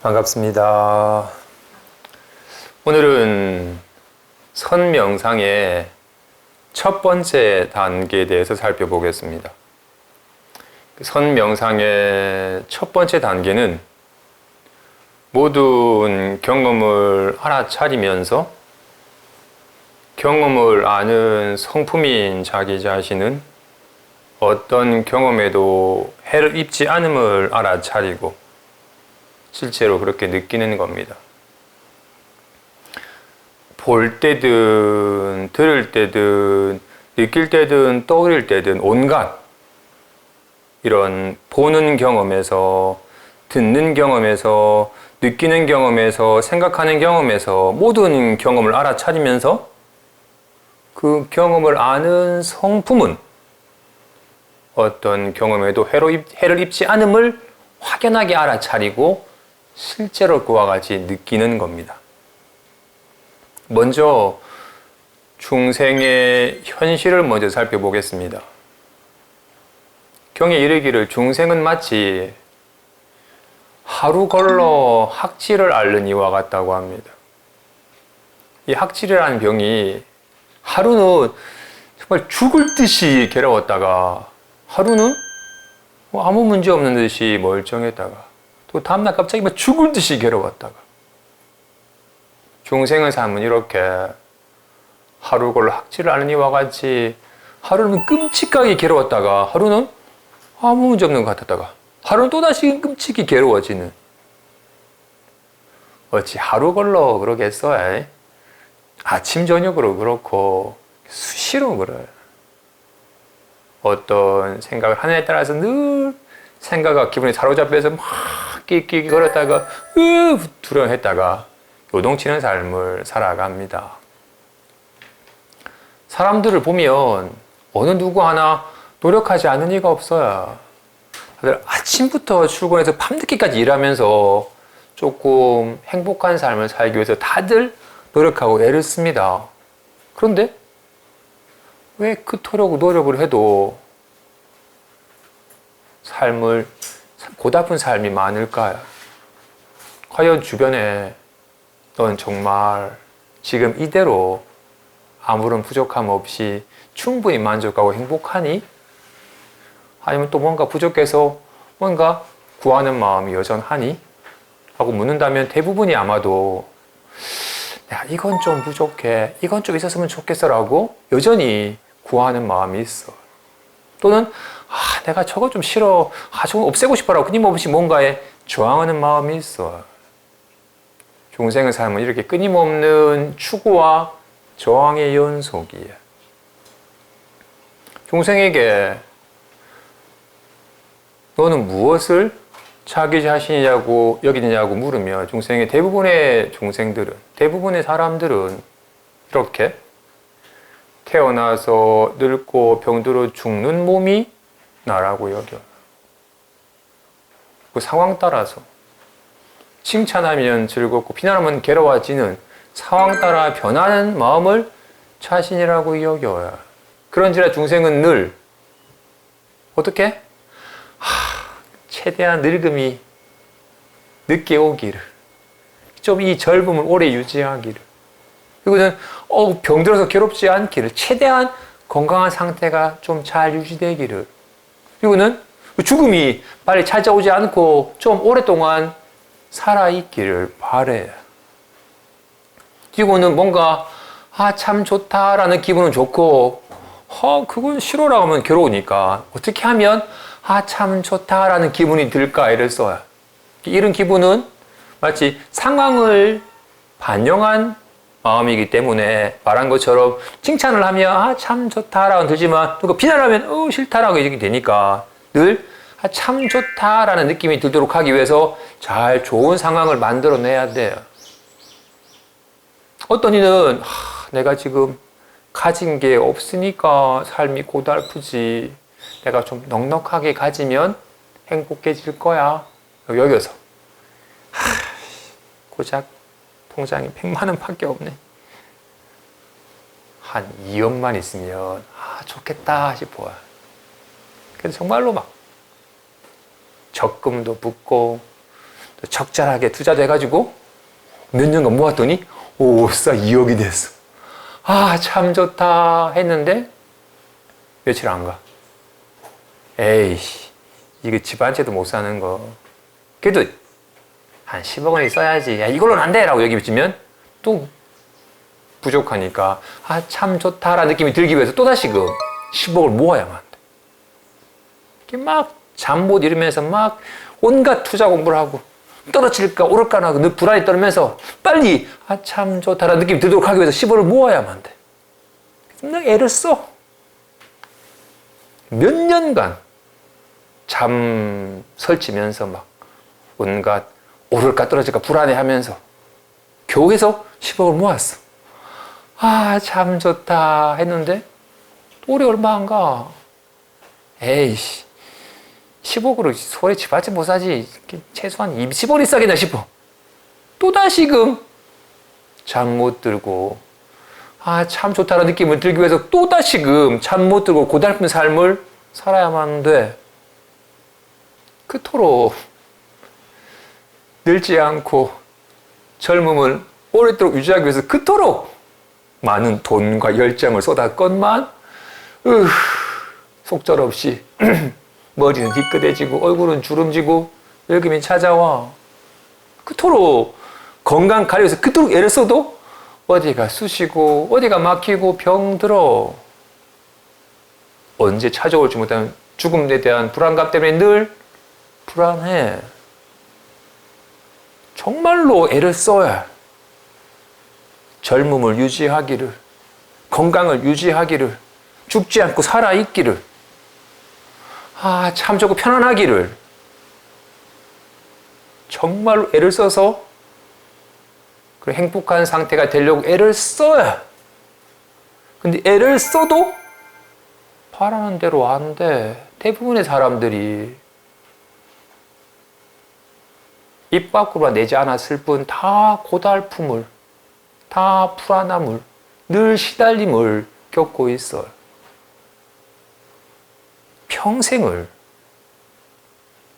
반갑습니다. 오늘은 선명상의 첫 번째 단계에 대해서 살펴보겠습니다. 선명상의 첫 번째 단계는 모든 경험을 알아차리면서 경험을 아는 성품인 자기 자신은 어떤 경험에도 해를 입지 않음을 알아차리고 실제로 그렇게 느끼는 겁니다. 볼 때든 들을 때든 느낄 때든 떠올릴 때든 온갖 이런 보는 경험에서 듣는 경험에서 느끼는 경험에서 생각하는 경험에서 모든 경험을 알아차리면서 그 경험을 아는 성품은 어떤 경험에도 해를 입지 않음을 확연하게 알아차리고 실제로 그와 같이 느끼는 겁니다. 먼저 중생의 현실을 먼저 살펴보겠습니다. 경에 이르기를 중생은 마치 하루 걸러 학지를 앓는 이와 같다고 합니다. 이 학지라는 병이 하루는 정말 죽을 듯이 괴로웠다가 하루는 아무 문제 없는 듯이 멀쩡했다가 또 다음날 갑자기 죽을 듯이 괴로웠다가 중생의 삶은 이렇게 하루 걸러 학지를 앓는 이와 같이 하루는 끔찍하게 괴로웠다가 하루는 아무 문제 없는 것 같았다가 하루는 또다시 끔찍히 괴로워지는 어찌 하루 걸러 그러겠어? 아침 저녁으로 그렇고 수시로 그래. 어떤 생각을 하느냐에 따라서 늘 생각과 기분이 사로잡혀서 막 끽끽 걸었다가 두려워했다가 요동치는 삶을 살아갑니다. 사람들을 보면 어느 누구 하나 노력하지 않는 이가 없어요. 다들 아침부터 출근해서 밤늦게까지 일하면서 조금 행복한 삶을 살기 위해서 다들 노력하고 애를 씁니다. 그런데 왜 그토록 노력을 해도 고달픈 삶이 많을까요? 과연 주변에 넌 정말 지금 이대로 아무런 부족함 없이 충분히 만족하고 행복하니? 아니면 또 뭔가 부족해서 뭔가 구하는 마음이 여전하니? 하고 묻는다면 대부분이 아마도 야, 이건 좀 부족해. 이건 좀 있었으면 좋겠어 라고 여전히 구하는 마음이 있어. 또는 내가 저거 좀 싫어. 저거 없애고 싶어라고 끊임없이 뭔가에 저항하는 마음이 있어. 중생의 삶은 이렇게 끊임없는 추구와 저항의 연속이에요. 중생에게 너는 무엇을 자기 자신이라고 여기느냐고 물으면 대부분의 사람들은 이렇게 태어나서 늙고 병들어 죽는 몸이 나라고 여겨요. 그 상황 따라서 칭찬하면 즐겁고 비난하면 괴로워지는 상황 따라 변하는 마음을 자신이라고 여겨요. 그런지라 중생은 늘 어떻게? 최대한 늙음이 늦게 오기를, 좀 이 젊음을 오래 유지하기를, 그리고는 병들어서 괴롭지 않기를, 최대한 건강한 상태가 좀 잘 유지되기를, 그리고는 죽음이 빨리 찾아오지 않고 좀 오랫동안 살아있기를 바래요. 그리고는 뭔가 참 좋다라는 기분은 좋고 그건 싫어라고 하면 괴로우니까 어떻게 하면 참 좋다라는 기분이 들까 애를 써요. 이런 기분은 마치 상황을 반영한 마음이기 때문에 말한 것처럼 칭찬을 하면 참 좋다라고 들지만 또 비난하면 싫다라고 얘기 되니까 늘 참 좋다라는 느낌이 들도록 하기 위해서 잘 좋은 상황을 만들어내야 돼요. 어떤 이는 내가 지금 가진 게 없으니까 삶이 고달프지, 내가 좀 넉넉하게 가지면 행복해질 거야 여겨서 고작 통장에 100만 원밖에 없네. 한 2억만 있으면 좋겠다 싶어요. 그래서 정말로 막 적금도 붓고 적절하게 투자도 해가지고 몇 년간 모았더니 오싸 2억이 됐어. 아, 참 좋다 했는데 며칠 안 가. 에이씨, 이거 집 한 채도 못 사는 거. 그래도 한 10억 원이 써야지. 야, 이걸로는 안 돼! 라고 얘기 붙이면 또 부족하니까 아, 참 좋다라는 느낌이 들기 위해서 또다시 그 10억을 모아야만 돼. 이렇게 막 잠 못 이루면서 막 온갖 투자 공부를 하고 떨어질까 오를까 하고 늘 불안이 떨면서 빨리 아, 참 좋다라는 느낌이 들도록 하기 위해서 10억을 모아야만 돼. 막 애를 써. 몇 년간 잠 설치면서 막 온갖 오를까 떨어질까 불안해하면서 겨우 해서 10억을 모았어. 아, 참 좋다 했는데 올해 얼마 안 가. 에이씨, 10억으로 서울에 집 한 채 못 사지. 최소한 20억이 싸겠나 싶어. 또다시금 잠 못 들고 아, 참 좋다는 느낌을 들기 위해서 또다시금 잠 못 들고 고달픈 삶을 살아야만 돼. 그토록 늙지 않고 젊음을 오랫도록 유지하기 위해서 그토록 많은 돈과 열정을 쏟았건만 속절없이 머리는 희끗해지고 얼굴은 주름지고 늙음이 찾아와. 그토록 건강 가려 위해서 그토록 애를 써도 어디가 쑤시고 어디가 막히고 병들어. 언제 찾아올지 못하는 죽음에 대한 불안감 때문에 늘 불안해. 정말로 애를 써야 젊음을 유지하기를, 건강을 유지하기를, 죽지 않고 살아있기를, 아, 참 좋고 편안하기를 정말로 애를 써서 그 행복한 상태가 되려고 애를 써야. 근데 애를 써도 바라는 대로 안 돼. 대부분의 사람들이 입 밖으로 내지 않았을 뿐 다 고달픔을, 다 불안함을, 늘 시달림을 겪고 있어요. 평생을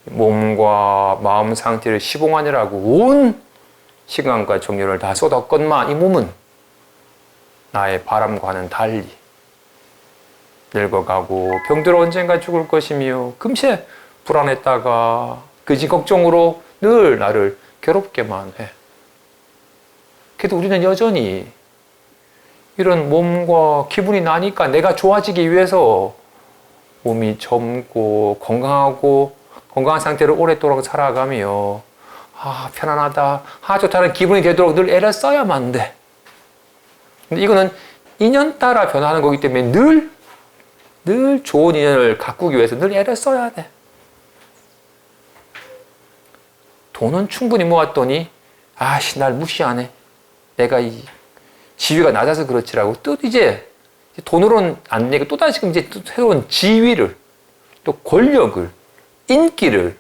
몸과 마음 상태를 시봉하느라고 온 시간과 정열을 다 쏟았건만 이 몸은 나의 바람과는 달리 늙어가고 병들어 언젠가 죽을 것이며 금세 불안했다가 그지 걱정으로 늘 나를 괴롭게만 해. 그래도 우리는 여전히 이런 몸과 기분이 나니까 내가 좋아지기 위해서 몸이 젊고 건강하고 건강한 상태로 오랫도록 살아가며 아, 편안하다, 아, 좋다는 기분이 되도록 늘 애를 써야만 돼. 근데 이거는 인연 따라 변하는 거기 때문에 늘 좋은 인연을 가꾸기 위해서 늘 애를 써야 돼. 돈은 충분히 모았더니 아씨, 날 무시하네. 내가 이 지위가 낮아서 그렇지라고 또 이제 돈으로는 안 되고 또다시 이제 또 새로운 지위를, 또 권력을, 인기를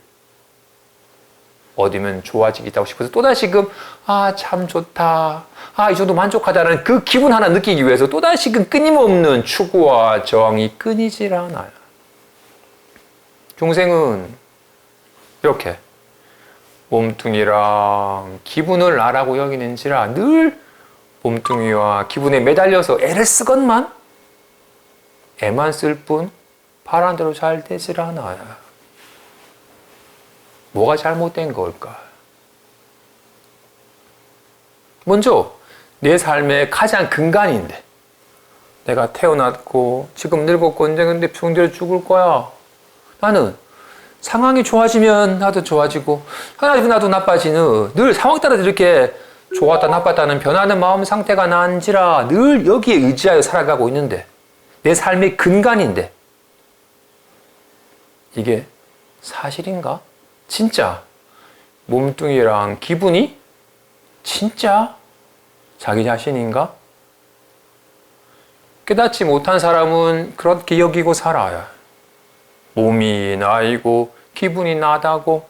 얻으면 좋아지겠다고 싶어서 또다시금 아, 참 좋다, 아, 이 정도 만족하다는 그 기분 하나 느끼기 위해서 또다시금 끊임없는 추구와 저항이 끊이질 않아요. 중생은 이렇게 몸뚱이랑 기분을 나라고 여기는지라 늘 몸뚱이와 기분에 매달려서 애를 쓰건만 애만 쓸 뿐 바란 대로 잘 되질 않아요. 뭐가 잘못된 걸까? 먼저 내 삶의 가장 근간인데 내가 태어났고 지금 늙었고 언젠가 병들어 죽을 거야. 나는 상황이 좋아지면 나도 좋아지고 나도 나빠지는 늘 상황 따라 이렇게 좋았다 나빴다는 변하는 마음 상태가 난지라 늘 여기에 의지하여 살아가고 있는데 내 삶의 근간인데 이게 사실인가? 진짜 몸뚱이랑 기분이 진짜 자기 자신인가? 깨닫지 못한 사람은 그렇게 여기고 살아요. 몸이 나이고 기분이 나다고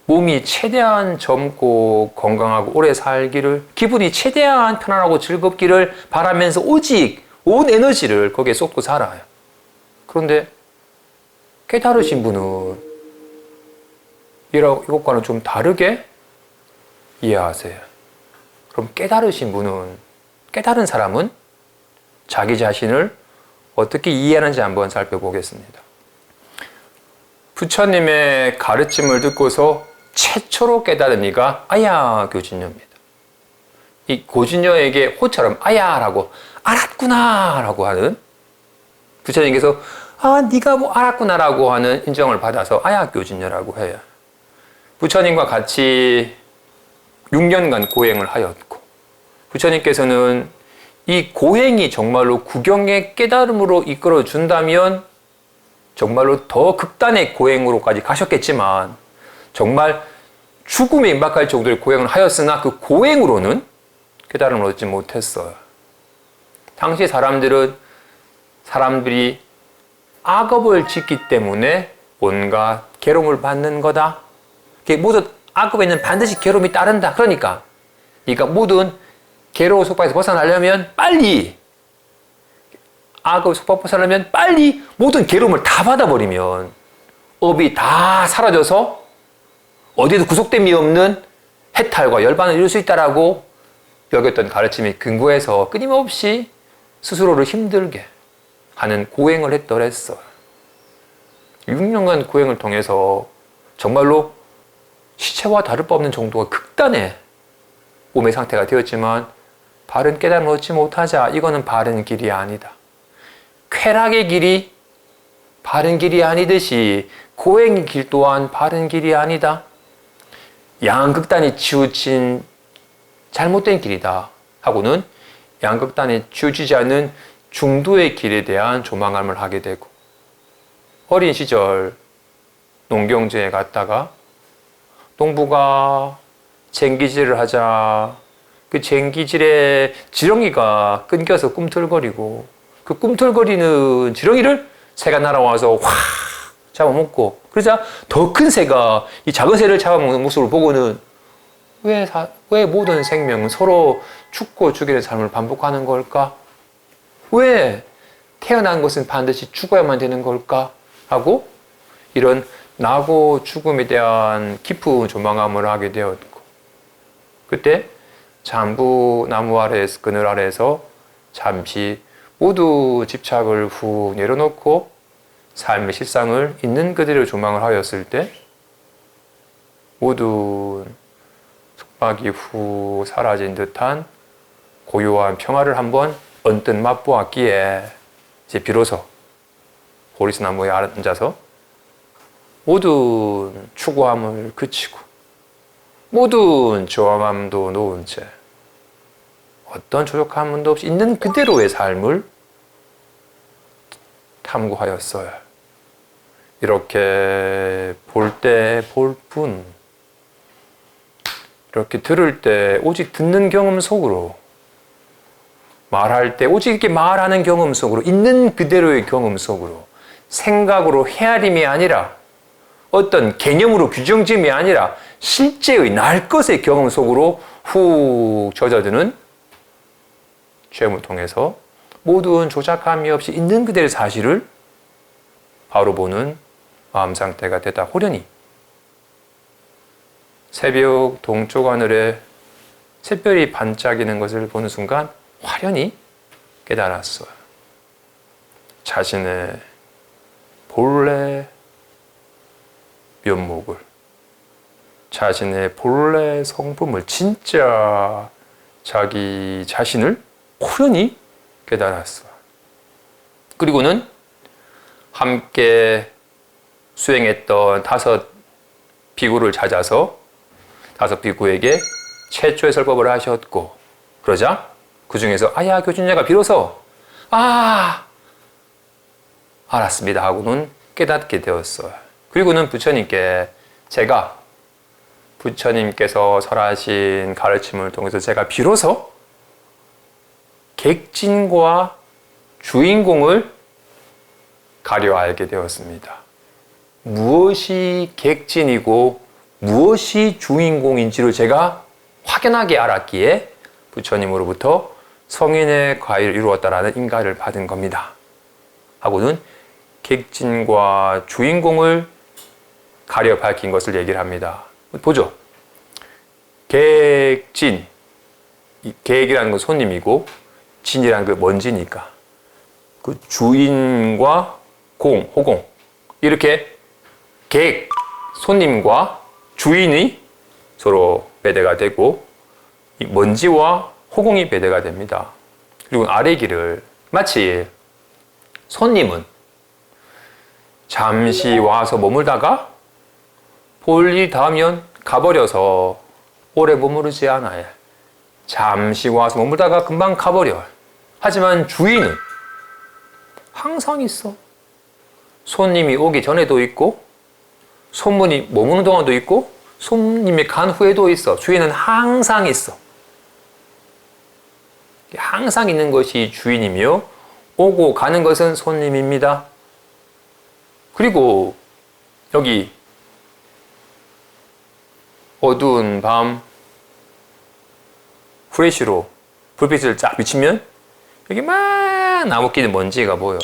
몸이 최대한 젊고 건강하고 오래 살기를, 기분이 최대한 편안하고 즐겁기를 바라면서 오직 온 에너지를 거기에 쏟고 살아요. 그런데 깨달으신 분은 이것과는 좀 다르게 이해하세요. 그럼 깨달은 사람은 자기 자신을 어떻게 이해하는지 한번 살펴보겠습니다. 부처님의 가르침을 듣고서 최초로 깨달은 이가 아야 교진녀입니다. 이 고진녀에게 호처럼 아야라고 알았구나 라고 하는, 부처님께서 네가 뭐 알았구나라고 하는 인정을 받아서 아야 교진녀라고 해요. 부처님과 같이 6년간 고행을 하였고, 부처님께서는 이 고행이 정말로 구경의 깨달음으로 이끌어 준다면 정말로 더 극단의 고행으로까지 가셨겠지만, 정말 죽음에 임박할 정도의 고행을 하였으나 그 고행으로는 깨달음을 얻지 못했어요. 당시 사람들이 악업을 짓기 때문에 온갖 괴로움을 받는 거다. 모든 악업에는 반드시 괴로움이 따른다. 그러니까 네가 모든 괴로운 속박에서 벗어나려면 빨리, 악업 속박 벗어나려면 빨리 모든 괴로움을 다 받아버리면 업이 다 사라져서 어디에도 구속됨이 없는 해탈과 열반을 이룰 수 있다라고 여겼던 가르침이 근거해서 끊임없이 스스로를 힘들게 하는 고행을 했더랬어요. 6년간 고행을 통해서 정말로 시체와 다를 바 없는 정도가 극단의 몸의 상태가 되었지만 바른 깨달음을 얻지 못하자 이거는 바른 길이 아니다. 쾌락의 길이 바른 길이 아니듯이 고행의 길 또한 바른 길이 아니다. 양극단이 치우친 잘못된 길이다 하고는 양극단에 치우치지 않는 중도의 길에 대한 조망함을 하게 되고, 어린 시절 농경지에 갔다가 농부가 쟁기질을 하자 그 쟁기질에 지렁이가 끊겨서 꿈틀거리고, 그 꿈틀거리는 지렁이를 새가 날아와서 확 잡아먹고, 그러자 더 큰 새가 이 작은 새를 잡아먹는 모습을 보고는 왜 모든 생명은 서로 죽고 죽이는 삶을 반복하는 걸까? 왜 태어난 것은 반드시 죽어야만 되는 걸까? 하고 이런 나고 죽음에 대한 깊은 조망함을 하게 되었고, 그때 잠부 나무 아래에서, 그늘 아래에서 잠시 모두 집착을 후 내려놓고 삶의 실상을 있는 그대로 조망을 하였을 때 모든 속박이 후 사라진 듯한 고요한 평화를 한번 언뜻 맛보았기에 이제 비로소 보리스 나무에 앉아서 모든 추구함을 그치고 모든 저항함도 놓은 채 어떤 조족함도 없이 있는 그대로의 삶을 탐구하였어요. 이렇게 볼 때 볼 뿐, 이렇게 들을 때 오직 듣는 경험 속으로, 말할 때 오직 이렇게 말하는 경험 속으로, 있는 그대로의 경험 속으로, 생각으로 헤아림이 아니라 어떤 개념으로 규정짐이 아니라 실제의 날 것의 경험 속으로 훅 젖어드는 체험을 통해서 모든 조작함이 없이 있는 그대로의 사실을 바로 보는 마음 상태가 되다 호련히 새벽 동쪽 하늘에 샛별이 반짝이는 것을 보는 순간 화련히 깨달았어요. 자신의 본래 면목을, 자신의 본래 성품을, 진짜 자기 자신을 호련히 깨달았어요. 그리고는 함께 수행했던 5 비구를 찾아서 5 비구에게 최초의 설법을 하셨고, 그러자 그 중에서 아야 교진녀가 비로소 알았습니다 하고는 깨닫게 되었어요. 그리고는 부처님께 부처님께서 설하신 가르침을 통해서 제가 비로소 객진과 주인공을 가려 알게 되었습니다. 무엇이 객진이고 무엇이 주인공인지를 제가 확연하게 알았기에 부처님으로부터 성인의 과의를 이루었다라는 인가를 받은 겁니다. 하고는 객진과 주인공을 가려 밝힌 것을 얘기를 합니다. 보죠. 객진. 이 객이라는 건 손님이고 진이라는 그 먼지니까 그 주인과 공, 호공 이렇게 객, 손님과 주인이 서로 배대가 되고 이 먼지와 호공이 배대가 됩니다. 그리고 아래 길을 마치 손님은 잠시 와서 머물다가 볼 일 다 하면 가버려서 오래 머무르지 않아요. 잠시 와서 머물다가 금방 가버려. 하지만 주인은 항상 있어. 손님이 오기 전에도 있고 손님이 머무는 동안도 있고 손님이 간 후에도 있어. 주인은 항상 있어. 항상 있는 것이 주인이며 오고 가는 것은 손님입니다. 그리고 여기 어두운 밤 후레쉬로 불빛을 쫙 비치면 여기 막 나무끼는 먼지가 보여요.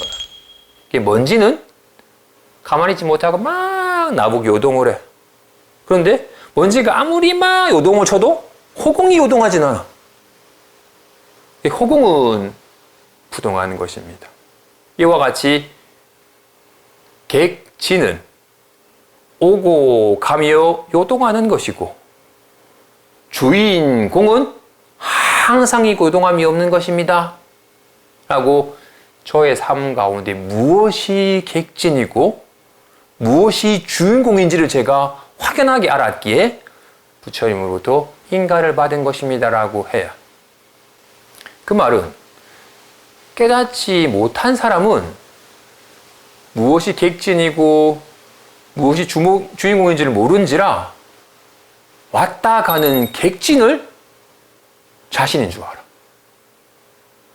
이 먼지는 가만히 있지 못하고 막 나보고 요동을 해. 그런데 먼지가 아무리 막 요동을 쳐도 호공이 요동하진 않아. 이 호공은 부동하는 것입니다. 이와 같이 객지는 오고 가며 요동하는 것이고 주인공은 항상 요동함이 없는 것입니다. 라고 저의 삶 가운데 무엇이 객진이고 무엇이 주인공인지를 제가 확연하게 알았기에 부처님으로부터 인가를 받은 것입니다. 라고 해요. 그 말은 깨닫지 못한 사람은 무엇이 객진이고 무엇이 주인공인지를 모른지라 왔다 가는 객진을 자신인 줄 알아.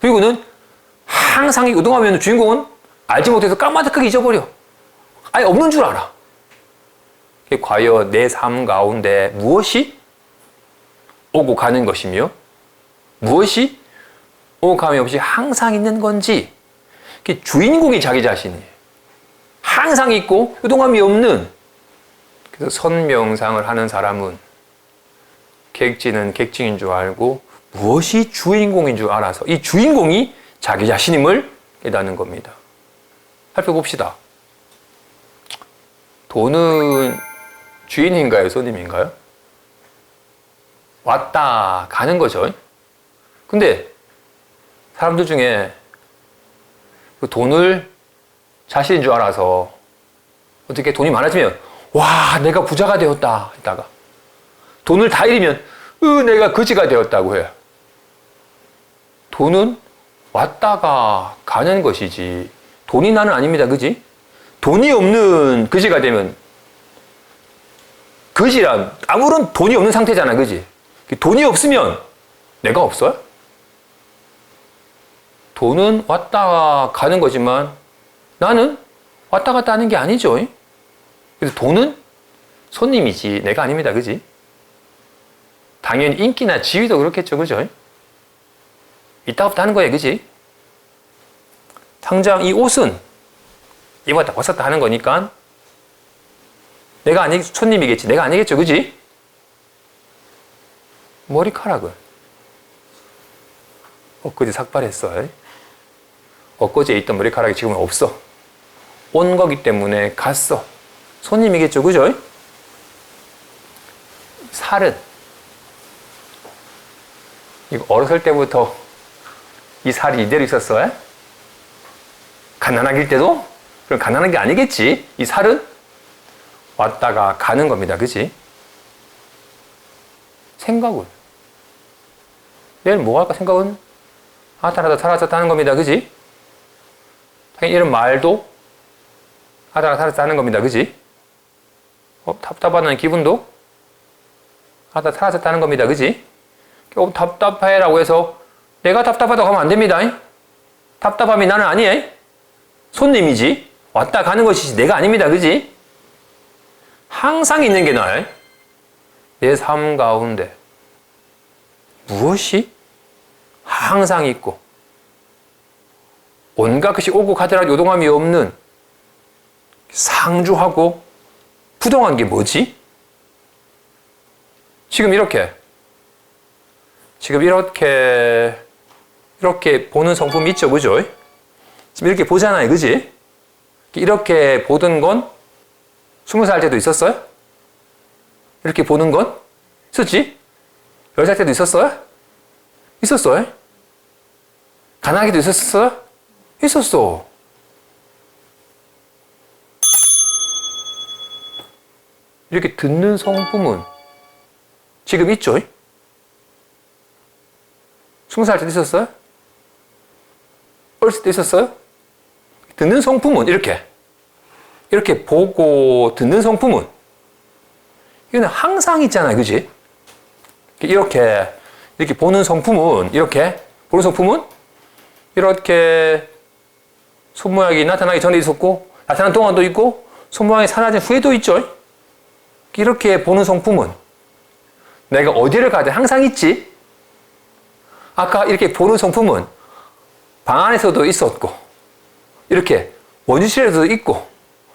그리고는 항상 요동하면 주인공은 알지 못해서 까마득하게 잊어버려. 아예 없는 줄 알아. 과연 내 삶 가운데 무엇이 오고 가는 것이며 무엇이 오고 감이 없이 항상 있는 건지 주인공이 자기 자신이에요. 항상 있고 요동함이 없는. 그래서 선명상을 하는 사람은 객진은 객진인 줄 알고 무엇이 주인공인 줄 알아서 이 주인공이 자기 자신임을 깨닫는 겁니다. 살펴봅시다. 돈은 주인인가요? 손님인가요? 왔다 가는 거죠. 근데 사람들 중에 그 돈을 자신인 줄 알아서 어떻게 돈이 많아지면 와 내가 부자가 되었다 했다가 돈을 다 잃으면 내가 거지가 되었다고 해요. 돈은 왔다가 가는 것이지 돈이 나는 아닙니다. 그지? 돈이 없는 거지가 되면 거지란 아무런 돈이 없는 상태잖아. 그지? 돈이 없으면 내가 없어요? 돈은 왔다가 가는 거지만 나는 왔다 갔다 하는 게 아니죠. 그래서 돈은 손님이지 내가 아닙니다. 그지? 당연히 인기나 지위도 그렇겠죠. 그죠? 있다 없다 하는 거예요. 그지? 당장 이 옷은 입었다 벗었다 하는 거니까 내가 손님이겠지. 내가 아니겠죠. 그지? 머리카락은 엊그제 삭발했어. 엊그제 있던 머리카락이 지금은 없어. 온 거기 때문에 갔어. 손님이겠죠. 그죠? 살은 이거 어렸을 때부터 이 살이 이대로 있었어. 가난하길 때도? 그럼 가난한 게 아니겠지. 이 살은 왔다가 가는 겁니다. 그치? 생각은 내일 뭐 할까 생각은 하다하다 사라졌다는 겁니다. 그치? 이런 말도 하다가 사라졌다는 겁니다. 그치? 답답하다는 기분도 하다 사라졌다는 겁니다. 그치? 답답해라고 해서 내가 답답하다고 하면 안 됩니다. 답답함이 나는 아니에요. 손님이지. 왔다 가는 것이지 내가 아닙니다. 그지? 항상 있는 게 나아요. 내 삶 가운데 무엇이 항상 있고 온갖 것이 오고 가더라도 요동함이 없는 상주하고 부동한 게 뭐지? 지금 이렇게 보는 성품이 있죠, 그죠? 지금 이렇게 보잖아요, 그지? 이렇게 보던 건 20살 때도 있었어요? 이렇게 보는 건 있었지? 10살 때도 있었어요? 있었어요? 가난하게도 있었어요? 있었어. 이렇게 듣는 성품은 지금 있죠? 20살 때도 있었어요? 어렸을 때 있었어요? 듣는 성품은 이렇게 보고 듣는 성품은 이거는 항상 있잖아요, 그지? 이렇게 보는 성품은 이렇게 손 모양이 나타나기 전에 있었고 나타난 동안도 있고 손 모양이 사라진 후에도 있죠. 이렇게 보는 성품은 내가 어디를 가든 항상 있지. 아까 이렇게 보는 성품은 방 안에서도 있었고 이렇게 원주실에서도 있고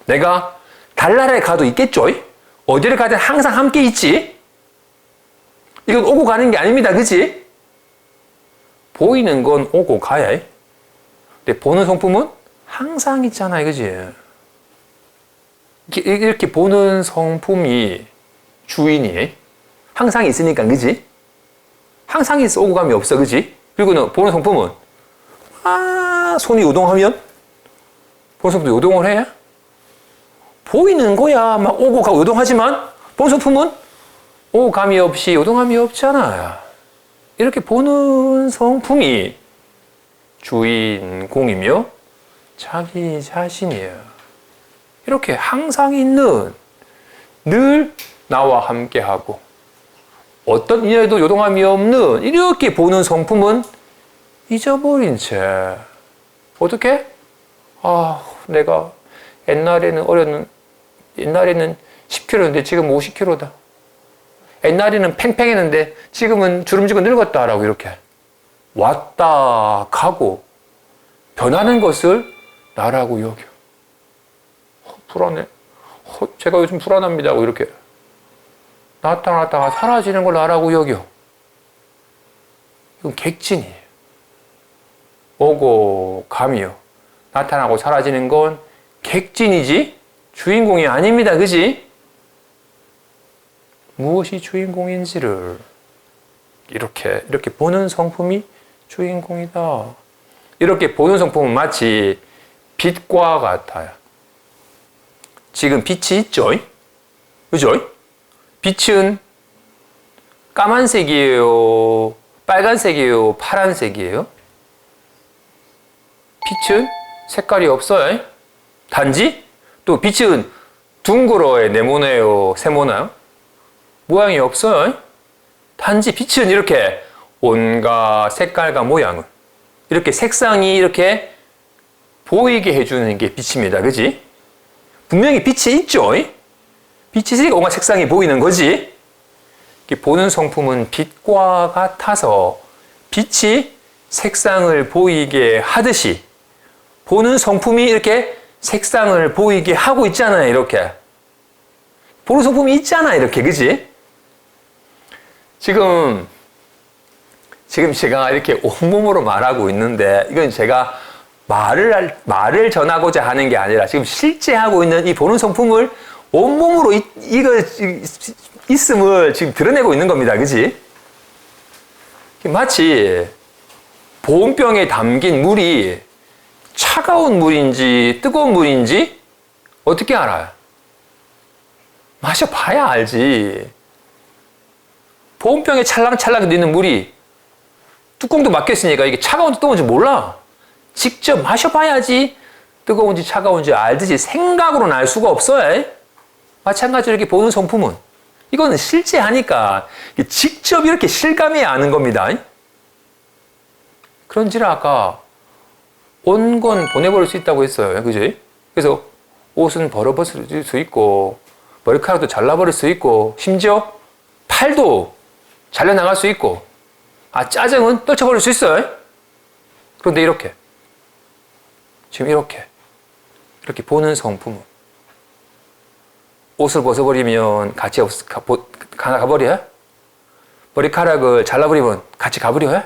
내가 달나라에 가도 있겠죠. 어디를 가든 항상 함께 있지. 이건 오고 가는 게 아닙니다, 그치? 보이는 건 오고 가야 해. 근데 보는 성품은 항상 있잖아요, 그치? 이렇게 보는 성품이 주인이 항상 있으니까, 그치? 항상 있어, 오고 감이 없어, 그치? 그리고 보는 성품은 손이 요동하면 보는 성품도 요동을 해. 보이는 거야 막 오고 가고 요동하지만 보는 성품은 오고 감이 없이 요동함이 없잖아. 이렇게 보는 성품이 주인공이며 자기 자신이에요. 이렇게 항상 있는, 늘 나와 함께하고 어떤 인연에도 요동함이 없는 이렇게 보는 성품은 잊어버린 채 어떻게? 내가 옛날에는 10kg였는데 지금 50kg다. 옛날에는 팽팽했는데 지금은 주름지고 늙었다라고 이렇게 왔다 가고 변하는 것을 나라고 여겨. 불안해. 제가 요즘 불안합니다 하고 이렇게 나타났다가 사라지는 걸 나라고 여겨. 이건 객진이에요. 오고 감이요. 나타나고 사라지는 건 객진이지 주인공이 아닙니다. 그지? 무엇이 주인공인지를 이렇게 보는 성품이 주인공이다. 이렇게 보는 성품은 마치 빛과 같아요. 지금 빛이 있죠? 그죠? 빛은 까만색이에요? 빨간색이에요? 파란색이에요? 빛은 색깔이 없어요. 단지 또 빛은 둥글어요? 네모네요? 세모나요? 모양이 없어요. 단지 빛은 이렇게 온갖 색깔과 모양을 이렇게 색상이 이렇게 보이게 해주는 게 빛입니다. 그지? 분명히 빛이 있죠? 빛이 있으니까 온갖 색상이 보이는 거지. 보는 성품은 빛과 같아서 빛이 색상을 보이게 하듯이 보는 성품이 이렇게 색상을 보이게 하고 있잖아요. 이렇게 보는 성품이 있잖아. 이렇게 그지? 지금 제가 이렇게 온몸으로 말하고 있는데 이건 제가 말을 전하고자 하는 게 아니라 지금 실제 하고 있는 이 보는 성품을 온몸으로 있음을 지금 드러내고 있는 겁니다. 그지? 마치 보온병에 담긴 물이 차가운 물인지 뜨거운 물인지 어떻게 알아요? 마셔봐야 알지. 보온병에 찰랑찰랑 있는 물이 뚜껑도 막혔으니까 이게 차가운지 뜨거운지 몰라. 직접 마셔봐야지 뜨거운지 차가운지 알듯이 생각으로는 알 수가 없어요. 마찬가지로 이렇게 보는 성품은 이거는 실제 하니까 직접 이렇게 실감해야 아는 겁니다. 그런지라 아까 온 건 보내버릴 수 있다고 했어요. 그지? 그래서 옷은 벌어버릴 수 있고 머리카락도 잘라버릴 수 있고 심지어 팔도 잘려나갈 수 있고 짜증은 떨쳐버릴 수 있어요. 그런데 지금 이렇게 보는 성품은 옷을 벗어버리면 같이 가버려? 머리카락을 잘라버리면 같이 가버려?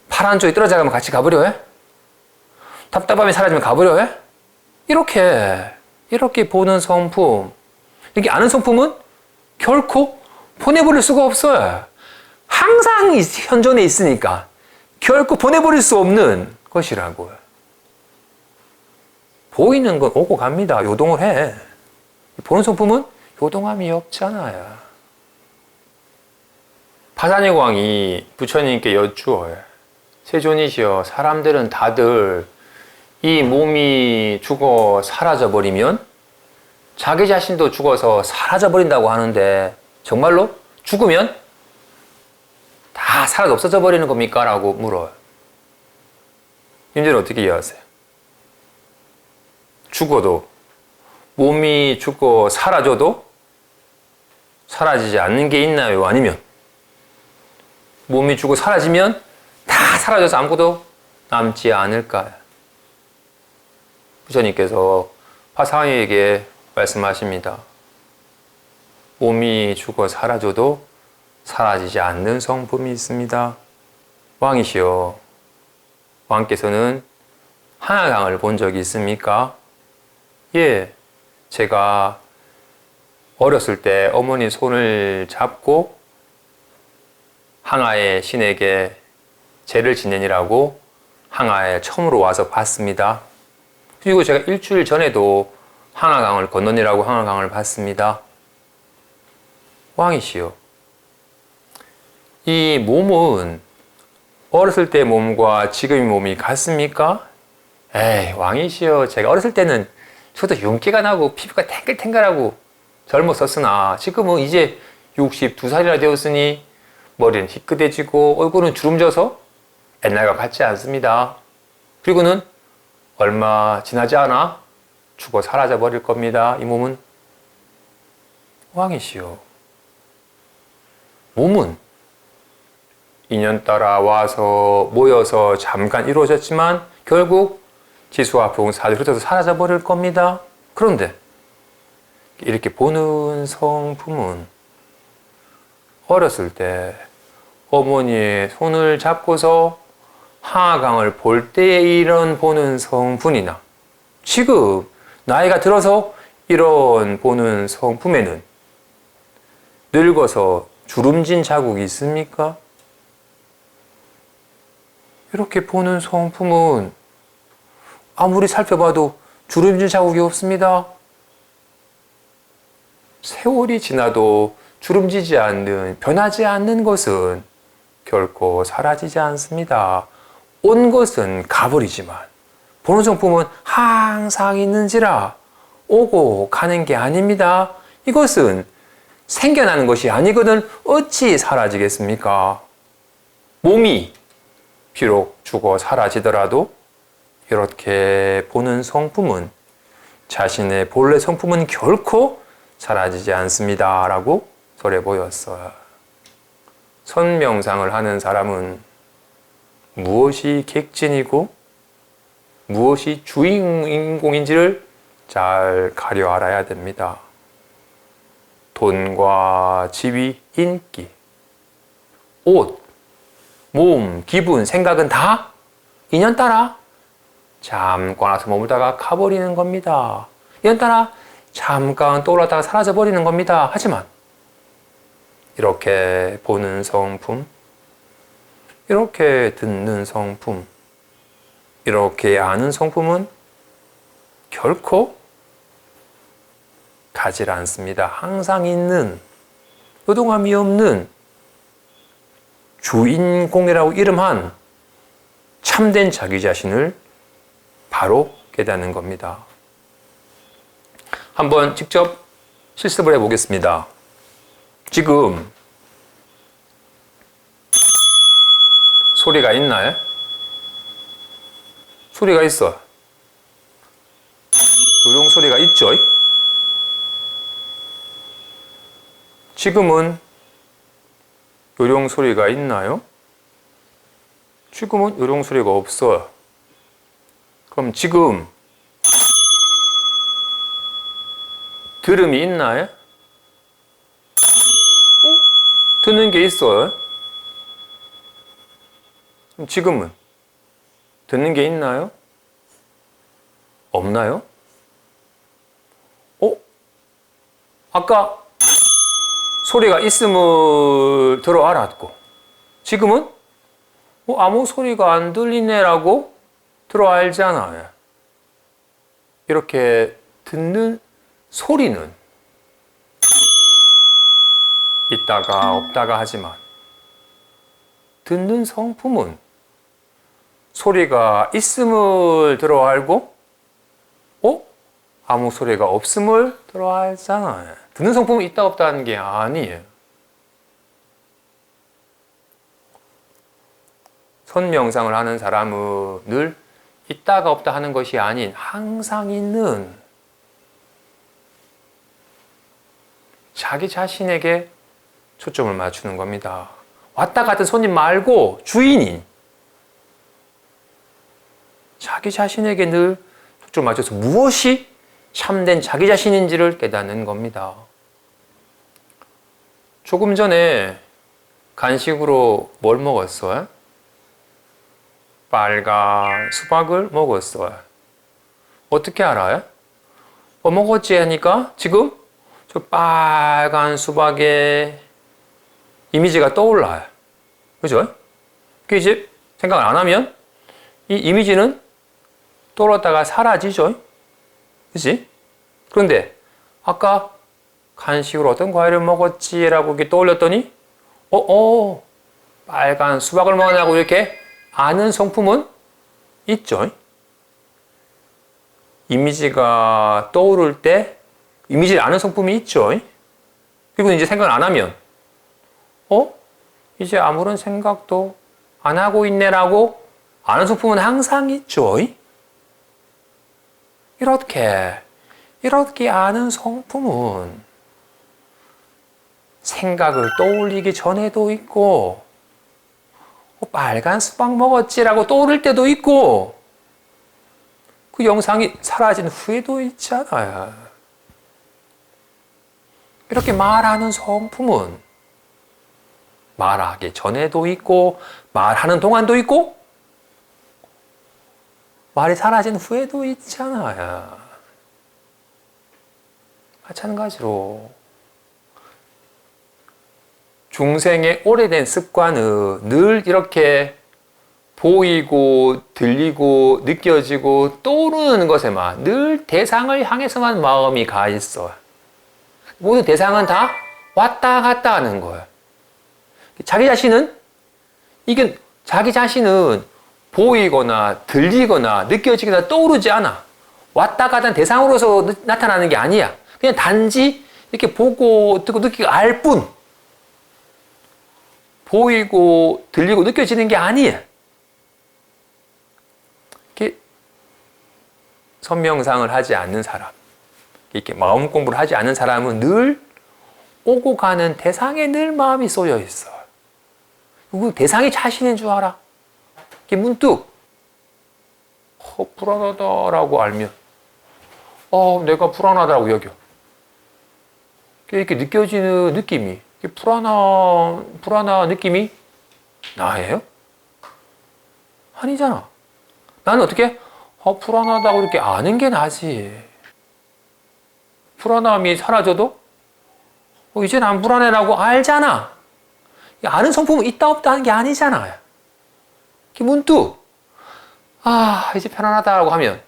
팔 한쪽이 떨어져가면 같이 가버려? 답답함이 사라지면 가버려? 이렇게 보는 성품, 이렇게 아는 성품은 결코 보내버릴 수가 없어요. 항상 현존에 있으니까 결코 보내버릴 수 없는 것이라고요. 보이는 건 오고 갑니다. 요동을 해. 보는 성품은 요동함이 없잖아요. 파산의 왕이 부처님께 여쭈어요. 세존이시여, 사람들은 다들 이 몸이 죽어 사라져버리면 자기 자신도 죽어서 사라져버린다고 하는데 정말로 죽으면 다 사라져 없어져 버리는 겁니까? 라고 물어요. 님들은 어떻게 이해하세요? 죽어도, 몸이 죽어 사라져도 사라지지 않는 게 있나요? 아니면 몸이 죽어 사라지면 다 사라져서 아무것도 남지 않을까요? 부처님께서 화상에게 말씀하십니다. 몸이 죽어 사라져도 사라지지 않는 성품이 있습니다. 왕이시여, 왕께서는 한화강을 본 적이 있습니까? 예, 제가 어렸을 때 어머니 손을 잡고 항아의 신에게 제를 지내니라고 항아에 처음으로 와서 봤습니다. 그리고 제가 일주일 전에도 항아강을 건너니라고 항아강을 봤습니다. 왕이시여, 이 몸은 어렸을 때 몸과 지금의 몸이 같습니까? 에이, 왕이시여, 제가 어렸을 때는 저도 윤기가 나고 피부가 탱글탱글하고 젊었었으나 지금은 이제 62살이나 되었으니 머리는 희끗해지고 얼굴은 주름져서 옛날과 같지 않습니다. 그리고는 얼마 지나지 않아 죽어 사라져 버릴 겁니다. 이 몸은. 왕이시여, 몸은 인연 따라 와서 모여서 잠깐 이루어졌지만 결국 지수와 부흥사를 흩어져 사라져 버릴 겁니다. 그런데 이렇게 보는 성품은 어렸을 때 어머니의 손을 잡고서 항아강을 볼 때의 이런 보는 성분이나 지금 나이가 들어서 이런 보는 성품에는 늙어서 주름진 자국이 있습니까? 이렇게 보는 성품은 아무리 살펴봐도 주름진 자국이 없습니다. 세월이 지나도 주름지지 않는, 변하지 않는 것은 결코 사라지지 않습니다. 온 것은 가버리지만 보는 성품은 항상 있는지라 오고 가는 게 아닙니다. 이것은 생겨나는 것이 아니거든 어찌 사라지겠습니까? 몸이 비록 죽어 사라지더라도 이렇게 보는 성품은, 자신의 본래 성품은 결코 사라지지 않습니다. 라고 설해 보였어요. 선명상을 하는 사람은 무엇이 객진이고 무엇이 주인공인지를 잘 가려 알아야 됩니다. 돈과 지위, 인기, 옷, 몸, 기분, 생각은 다 인연 따라 잠깐 와서 머물다가 가버리는 겁니다. 인연 따라 잠깐 떠올랐다가 사라져버리는 겁니다. 하지만 이렇게 보는 성품, 이렇게 듣는 성품, 이렇게 아는 성품은 결코 가지 않습니다. 항상 있는, 요동함이 없는 주인공이라고 이름한 참된 자기 자신을 바로 깨닫는 겁니다. 한번 직접 실습을 해보겠습니다. 지금 소리가 있나요? 소리가 있어. 요동 소리가 있죠? 지금은 요령 소리가 있나요? 지금은 요령 소리가 없어요. 그럼 지금 들음이 있나요? 듣는 게 있어요? 지금은 듣는 게 있나요? 없나요? 아까 소리가 있음을 들어 알았고 지금은 아무 소리가 안 들리네라고 들어 알잖아요. 이렇게 듣는 소리는 있다가 없다가 하지만 듣는 성품은 소리가 있음을 들어 알고 아무 소리가 없음을 들어 알잖아요. 듣는 성품은 있다 없다 하는 게 아니에요. 선명상을 하는 사람은 늘 있다가 없다 하는 것이 아닌 항상 있는 자기 자신에게 초점을 맞추는 겁니다. 왔다 갔다 손님 말고 주인이 자기 자신에게 늘 초점을 맞춰서 무엇이 참된 자기 자신인지를 깨닫는 겁니다. 조금 전에 간식으로 뭘 먹었어요? 빨간 수박을 먹었어요. 어떻게 알아요? 먹었지 하니까 지금 저 빨간 수박의 이미지가 떠올라요. 그죠? 그 이제 생각을 안 하면 이 이미지는 떠올랐다가 사라지죠. 그치? 그런데 아까 간식으로 어떤 과일을 먹었지라고 이렇게 떠올렸더니 빨간 수박을 먹었냐고 이렇게 아는 성품은 있죠. 이미지가 떠오를 때 이미지를 아는 성품이 있죠. 그리고 이제 생각을 안 하면 이제 아무런 생각도 안 하고 있네라고 아는 성품은 항상 있죠. 이렇게 아는 성품은 생각을 떠올리기 전에도 있고 빨간 수박 먹었지라고 떠오를 때도 있고 그 영상이 사라진 후에도 있잖아요. 이렇게 말하는 성품은 말하기 전에도 있고 말하는 동안도 있고 말이 사라진 후에도 있잖아요. 마찬가지로 중생의 오래된 습관은 늘 이렇게 보이고 들리고 느껴지고 떠오르는 것에만 늘 대상을 향해서만 마음이 가 있어요. 모든 대상은 다 왔다 갔다 하는 거예요. 자기 자신은 보이거나 들리거나 느껴지거나 떠오르지 않아. 왔다 갔다 하는 대상으로서 나타나는 게 아니야. 그냥 단지 이렇게 보고 듣고 느끼고 알 뿐. 보이고 들리고 느껴지는 게 아니에요. 이렇게 선명상을 하지 않는 사람, 이렇게 마음 공부를 하지 않는 사람은 늘 오고 가는 대상에 늘 마음이 쏘여 있어요. 그 대상이 자신인 줄 알아. 이렇게 문득 불안하다라고 알면 내가 불안하다고 여겨. 이렇게 느껴지는 느낌이 불안한 느낌이 나예요? 아니잖아. 나는 어떻게 불안하다고 이렇게 아는 게 나지. 불안함이 사라져도 이젠 안 불안해라고 알잖아. 아는 성품은 있다 없다 하는 게 아니잖아요. 문득 이제 편안하다고 하면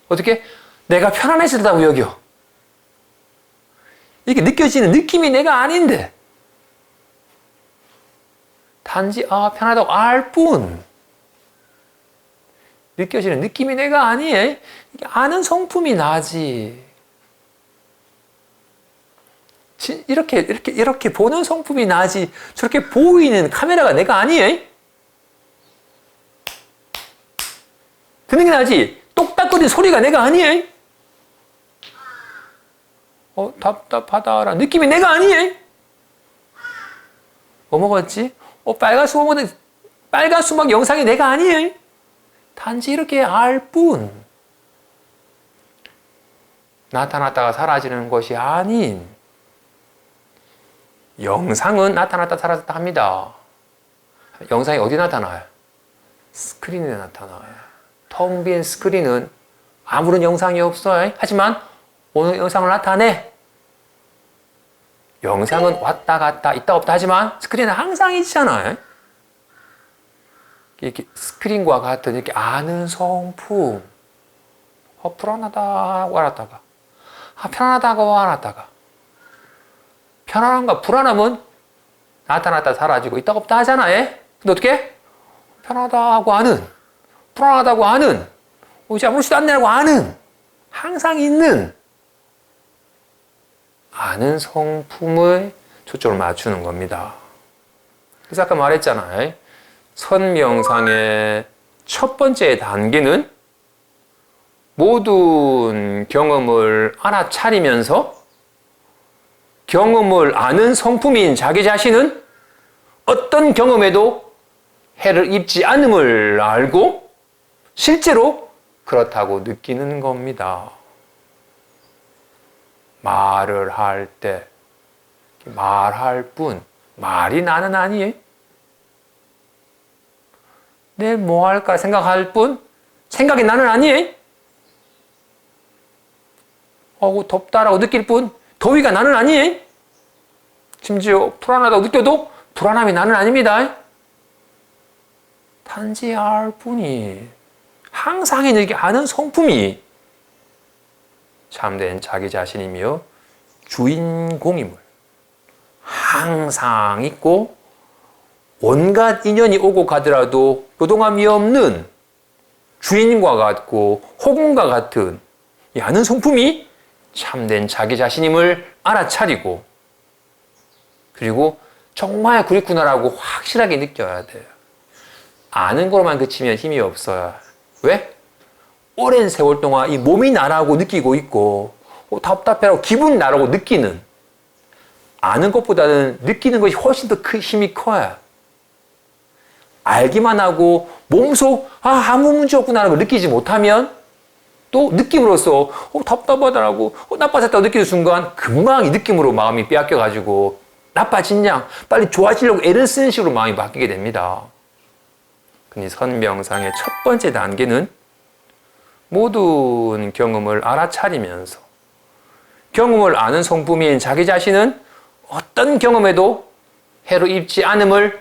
어떻게 내가 편안해진다고 여겨. 이렇게 느껴지는 느낌이 내가 아닌데 단지 편하다고 알 뿐 느껴지는 느낌이 내가 아니에요. 아는 성품이 나지. 이렇게 보는 성품이 나지. 저렇게 보이는 카메라가 내가 아니에요. 듣는 게 나지. 똑딱거리는 소리가 내가 아니에요. 답답하다라는 느낌이 내가 아니에요. 뭐 먹었지? 빨간 수박 먹는 빨간 수박 영상이 내가 아니에요. 단지 이렇게 알 뿐. 나타났다가 사라지는 것이 아닌 영상은 나타났다 사라졌다 합니다. 영상이 어디 나타나요? 스크린에 나타나요. 텅 빈 스크린은 아무런 영상이 없어요. 하지만 오늘 영상을 나타내. 영상은 왔다 갔다 있다 없다 하지만 스크린은 항상 있잖아요. 이렇게 스크린과 같은 이렇게 아는 성품. 불안하다고 알았다가 편안하다고 알았다가 편안함과 불안함은 나타났다 사라지고 있다 없다 하잖아요. 근데 어떻게? 편하다고 아는, 불안하다고 아는, 이제 아무렇지도 않네라고 아는, 항상 있는 아는 성품을 초점을 맞추는 겁니다. 그래서 아까 말했잖아요. 선명상의 첫 번째 단계는 모든 경험을 알아차리면서 경험을 아는 성품인 자기 자신은 어떤 경험에도 해를 입지 않음을 알고 실제로 그렇다고 느끼는 겁니다. 말을 할 때 말할 뿐 말이 나는 아니에요. 내일 뭐 할까 생각할 뿐 생각이 나는 아니에요. 덥다라고 느낄 뿐 더위가 나는 아니에요. 심지어 불안하다고 느껴도 불안함이 나는 아닙니다. 단지 알 뿐이 항상 이렇게 아는 성품이 참된 자기 자신이며 주인공임을 항상 있고 온갖 인연이 오고 가더라도 요동함이 없는 주인과 같고 호군과 같은 이 아는 성품이 참된 자기 자신임을 알아차리고 그리고 정말 그렇구나라고 확실하게 느껴야 돼요. 아는 것만 그치면 힘이 없어요. 왜? 오랜 세월 동안 이 몸이 나라고 느끼고 있고 답답해라고 기분이 나라고 느끼는 아는 것보다는 느끼는 것이 훨씬 더 힘이 커요. 알기만 하고 몸속 아무 문제 없구나라고 느끼지 못하면 또 느낌으로써 답답하다라고 나빠졌다고 느끼는 순간 금방 이 느낌으로 마음이 빼앗겨가지고 나빠진 양 빨리 좋아지려고 애를 쓰는 식으로 마음이 바뀌게 됩니다. 근데 선명상의 첫 번째 단계는 모든 경험을 알아차리면서 경험을 아는 성품인 자기 자신은 어떤 경험에도 해로 입지 않음을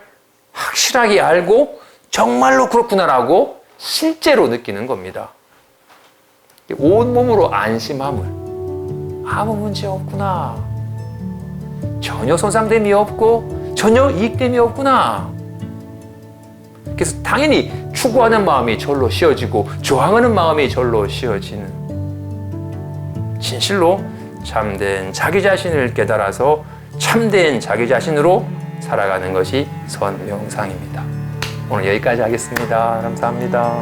확실하게 알고 정말로 그렇구나라고 실제로 느끼는 겁니다. 온몸으로 안심함을 아무 문제 없구나. 전혀 손상됨이 없고 전혀 이익됨이 없구나. 그래서 당연히 추구하는 마음이 절로 쉬어지고 저항하는 마음이 절로 쉬어지는 진실로 참된 자기 자신을 깨달아서 참된 자기 자신으로 살아가는 것이 선명상입니다. 오늘 여기까지 하겠습니다. 감사합니다.